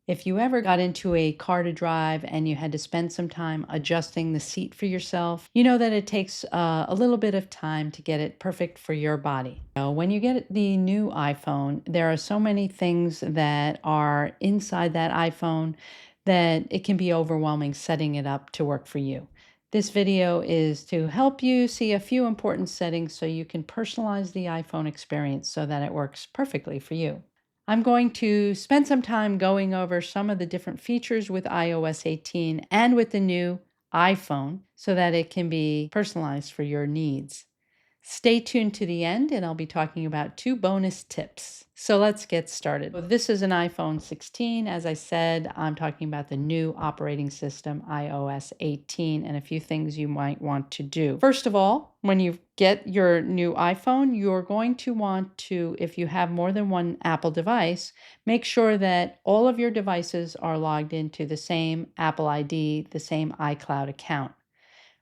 If you ever got into a car to drive and you had to spend some time adjusting the seat for yourself, you know that it takes a little bit of time to get it perfect for your body. Now, when you get the new iPhone, there are so many things that are inside that iPhone that it can be overwhelming setting it up to work for you. This video is to help you see a few important settings so you can personalize the iPhone experience so that it works perfectly for you. I'm going to spend some time going over some of the different features with iOS 18 and with the new iPhone so that it can be personalized for your needs. Stay tuned to the end and I'll be talking about 2 bonus tips. So let's get started. This is an iPhone 16. As I said, I'm talking about the new operating system, iOS 18, and a few things you might want to do. First of all, when you get your new iPhone, you're going to want to, if you have more than one Apple device, make sure that all of your devices are logged into the same Apple ID, the same iCloud account.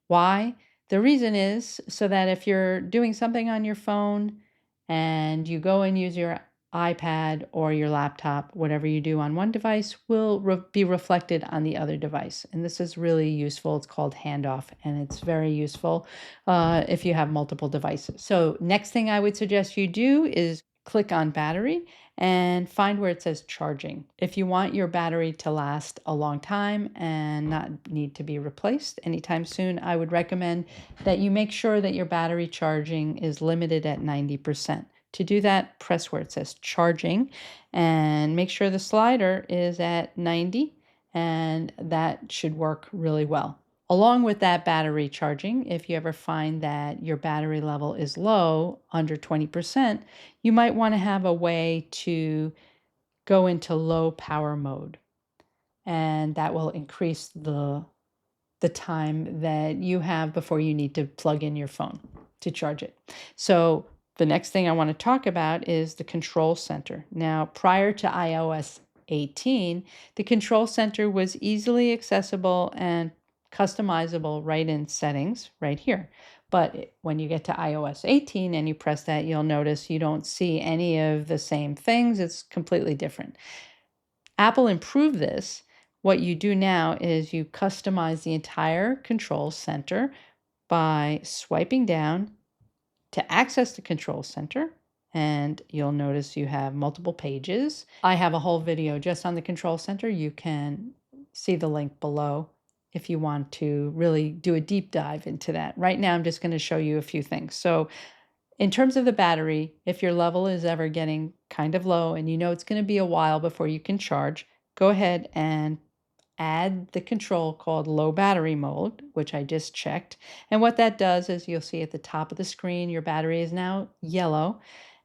Why? The reason is so that if you're doing something on your phone and you go and use your iPad or your laptop, whatever you do on one device will be reflected on the other device. And this is really useful. It's called Handoff, and it's very useful if you have multiple devices. So next thing I would suggest you do is click on battery and find where it says charging. If you want your battery to last a long time and not need to be replaced anytime soon, I would recommend that you make sure that your battery charging is limited at 90%. To do that, press where it says charging and make sure the slider is at 90, and that should work really well. Along with that battery charging, if you ever find that your battery level is low, under 20%, you might want to have a way to go into low power mode. And that will increase the time that you have before you need to plug in your phone to charge it. So the next thing I want to talk about is the control center. Now, prior to iOS 18, the control center was easily accessible and customizable right in settings right here. But when you get to iOS 18 and you press that, you'll notice you don't see any of the same things. It's completely different. Apple improved this. What you do now is you customize the entire control center by swiping down to access the control center, and you'll notice you have multiple pages. I have a whole video just on the control center. You can see the link below if you want to really do a deep dive into that. Right now, I'm just going to show you a few things. So in terms of the battery, if your level is ever getting kind of low and you know it's going to be a while before you can charge, go ahead and add the control called low battery mode, which I just checked. And what that does is you'll see at the top of the screen, your battery is now yellow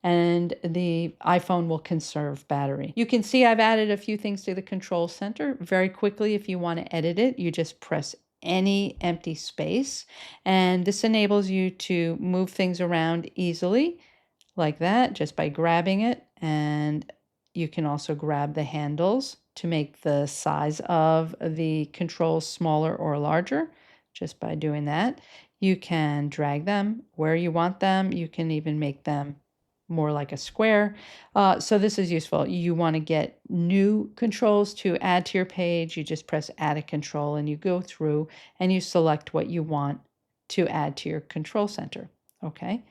and the iPhone will conserve battery. You can see I've added a few things to the control center. Very quickly, if you want to edit it, you just press any empty space. And this enables you to move things around easily like that, just by grabbing it. And you can also grab the handles to make the size of the controls smaller or larger just by doing that. You can drag them where you want them. You can even make them more like a square. So this is useful. You want to get new controls to add to your page. You just press add a control and you go through and you select what you want to add to your control center. Okay.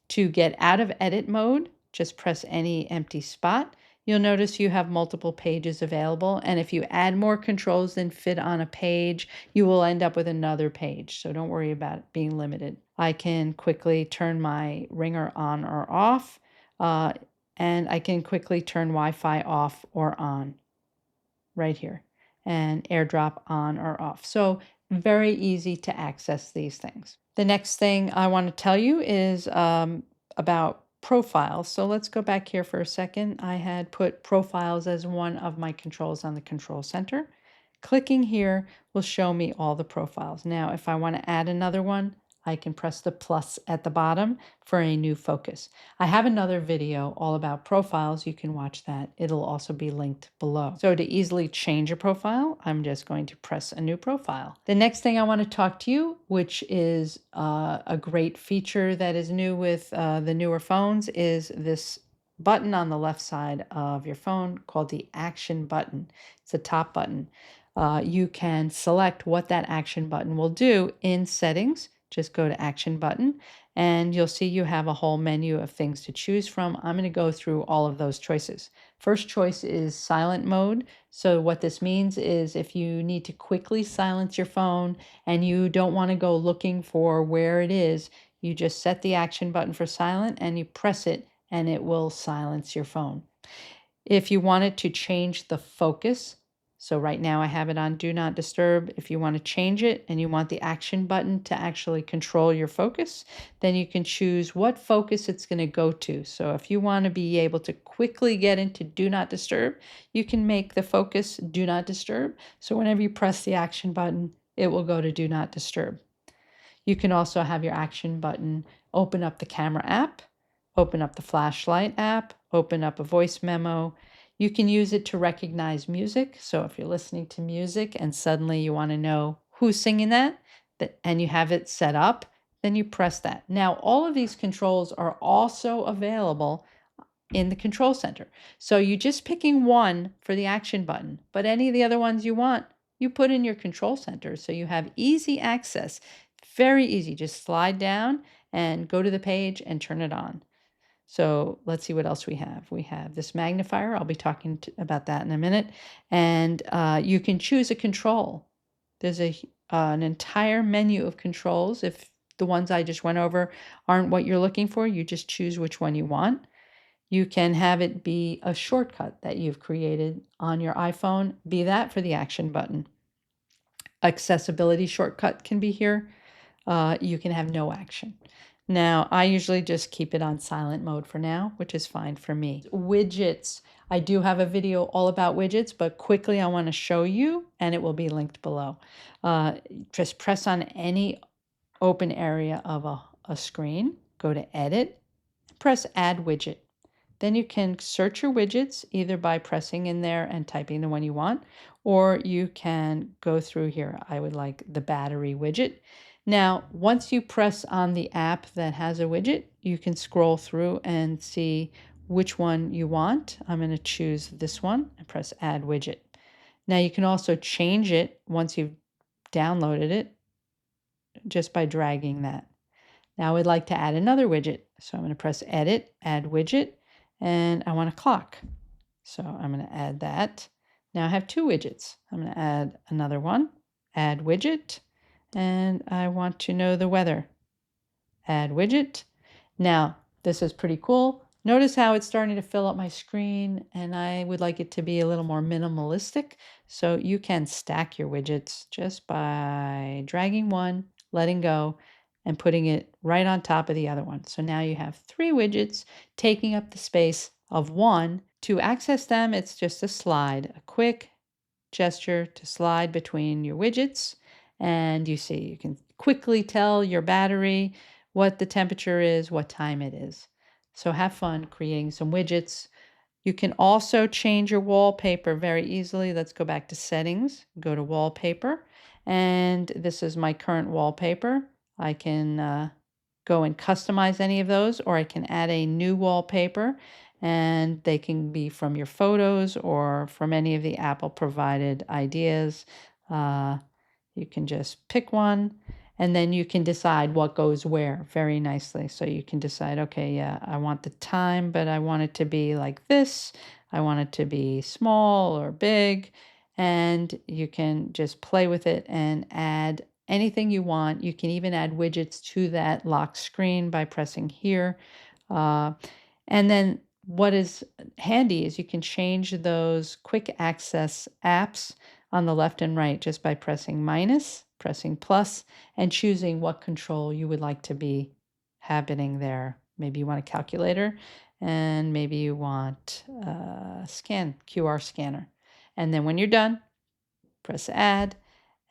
To get out of edit mode, just press any empty spot. You'll notice you have multiple pages available, and if you add more controls than fit on a page, you will end up with another page, so don't worry about being limited. I can quickly turn my ringer on or off, and I can quickly turn Wi-Fi off or on right here, and AirDrop on or off. So very easy to access these things. The next thing I want to tell you is about profiles. So let's go back here for a second. I had put profiles as one of my controls on the control center. Clicking here will show me all the profiles. Now, if I want to add another one, I can press the plus at the bottom for a new focus. I have another video all about profiles. You can watch that. It'll also be linked below. So to easily change a profile, I'm just going to press a new profile. The next thing I want to talk to you, which is a great feature that is new with the newer phones, is this button on the left side of your phone called the action button. It's the top button. You can select what that action button will do in settings. Just go to action button and you'll see you have a whole menu of things to choose from. I'm going to go through all of those choices. First choice is silent mode. So what this means is if you need to quickly silence your phone and you don't want to go looking for where it is, you just set the action button for silent and you press it and it will silence your phone. If you wanted to change the focus, so right now I have it on Do Not Disturb. If you want to change it and you want the action button to actually control your focus, then you can choose what focus it's going to go to. So if you want to be able to quickly get into Do Not Disturb, you can make the focus Do Not Disturb. So whenever you press the action button, it will go to Do Not Disturb. You can also have your action button open up the camera app, open up the flashlight app, open up a voice memo. You can use it to recognize music. So if you're listening to music and suddenly you want to know who's singing that, and you have it set up, then you press that. Now, all of these controls are also available in the control center. So you're just picking one for the action button, but any of the other ones you want, you put in your control center. So you have easy access, very easy. Just slide down and go to the page and turn it on. So let's see what else we have. We have this magnifier. I'll be talking about that in a minute. And you can choose a control. There's an entire menu of controls. If the ones I just went over aren't what you're looking for, you just choose which one you want. You can have it be a shortcut that you've created on your iPhone, be that for the action button. Accessibility shortcut can be here. You can have no action. Now, I usually just keep it on silent mode for now, which is fine for me. Widgets. I do have a video all about widgets, but quickly I want to show you, and it will be linked below. Just press on any open area of a screen, go to Edit, press Add Widget. Then you can search your widgets either by pressing in there and typing the one you want, or you can go through here. I would like the battery widget. Now, once you press on the app that has a widget, you can scroll through and see which one you want. I'm going to choose this one and press Add Widget. Now, you can also change it once you've downloaded it just by dragging that. Now, I would like to add another widget. So I'm going to press Edit, Add Widget, and I want a clock. So I'm going to add that. Now I have two widgets. I'm going to add another one, Add Widget, and I want to know the weather. Add Widget. Now, this is pretty cool. Notice how it's starting to fill up my screen, and I would like it to be a little more minimalistic. So you can stack your widgets just by dragging one, letting go, and putting it right on top of the other one. So now you have three widgets taking up the space of one. To access them, it's just a slide, a quick gesture to slide between your widgets. And you see, you can quickly tell your battery what the temperature is, what time it is. So have fun creating some widgets. You can also change your wallpaper very easily. Let's go back to settings, go to wallpaper, and this is my current wallpaper. I can go and customize any of those, or I can add a new wallpaper, and they can be from your photos or from any of the Apple provided ideas. You can just pick one, and then you can decide what goes where very nicely. So you can decide, okay, yeah, I want the time, but I want it to be like this. I want it to be small or big. And you can just play with it and add anything you want. You can even add widgets to that lock screen by pressing here. And then what is handy is you can change those quick access apps on the left and right just by pressing minus, pressing plus, and choosing what control you would like to be happening there. Maybe you want a calculator, and maybe you want a QR scanner. And then when you're done, press add,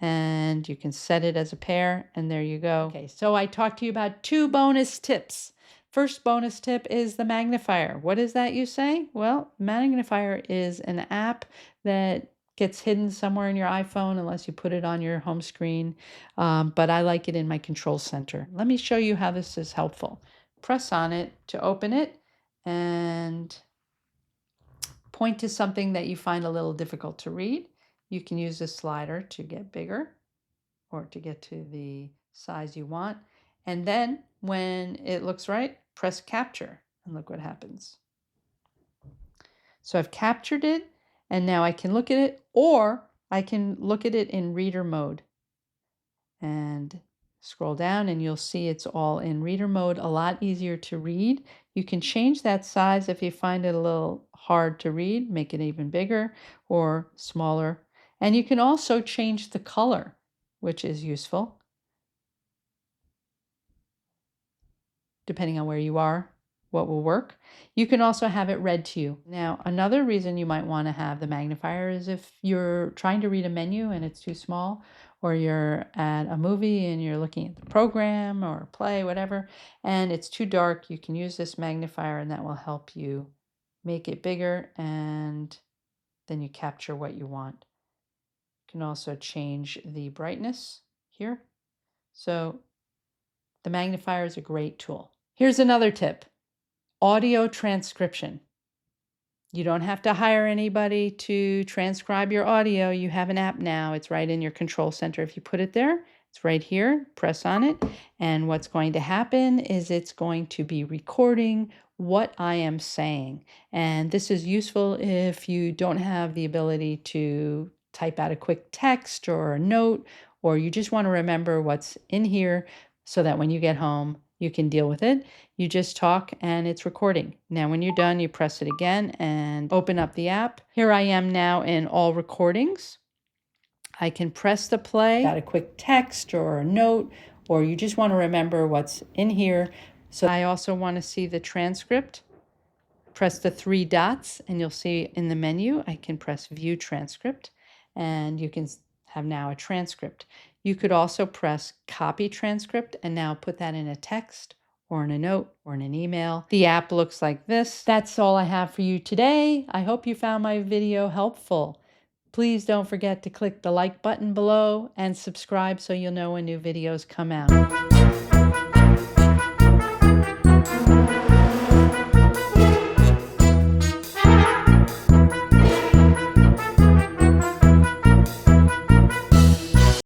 and you can set it as a pair, and there you go. Okay, so I talked to you about two bonus tips. First bonus tip is the magnifier. What is that, you say? Well, magnifier is an app that gets hidden somewhere in your iPhone unless you put it on your home screen, but I like it in my control center. Let me show you how this is helpful. Press on it to open it, and point to something that you find a little difficult to read. You can use this slider to get bigger or to get to the size you want. And then when it looks right, press capture and look what happens. So I've captured it and now I can look at it, or I can look at it in reader mode and scroll down and you'll see it's all in reader mode, a lot easier to read. You can change that size if you find it a little hard to read, make it even bigger or smaller. And you can also change the color, which is useful, depending on where you are, what will work. You can also have it read to you. Now, another reason you might want to have the magnifier is if you're trying to read a menu and it's too small, or you're at a movie and you're looking at the program or play, whatever, and it's too dark, you can use this magnifier and that will help you make it bigger, and then you capture what you want. You can also change the brightness here. So the magnifier is a great tool. Here's another tip: audio transcription. You don't have to hire anybody to transcribe your audio. You have an app now. It's right in your control center. If you put it there, it's right here. Press on it. And what's going to happen is it's going to be recording what I am saying. And this is useful if you don't have the ability to type out a quick text or a note, or you just want to remember what's in here so that when you get home, you can deal with it. You just talk and it's recording. Now, when you're done, you press it again and open up the app. Here I am now in all recordings. I can press the play, got a quick text or a note, or you just want to remember what's in here. So I also want to see the transcript. Press the three dots and you'll see in the menu, I can press view transcript and you can have now a transcript. You could also press copy transcript and now put that in a text or in a note or in an email. The app looks like this. That's all I have for you today. I hope you found my video helpful. Please don't forget to click the like button below and subscribe so you'll know when new videos come out.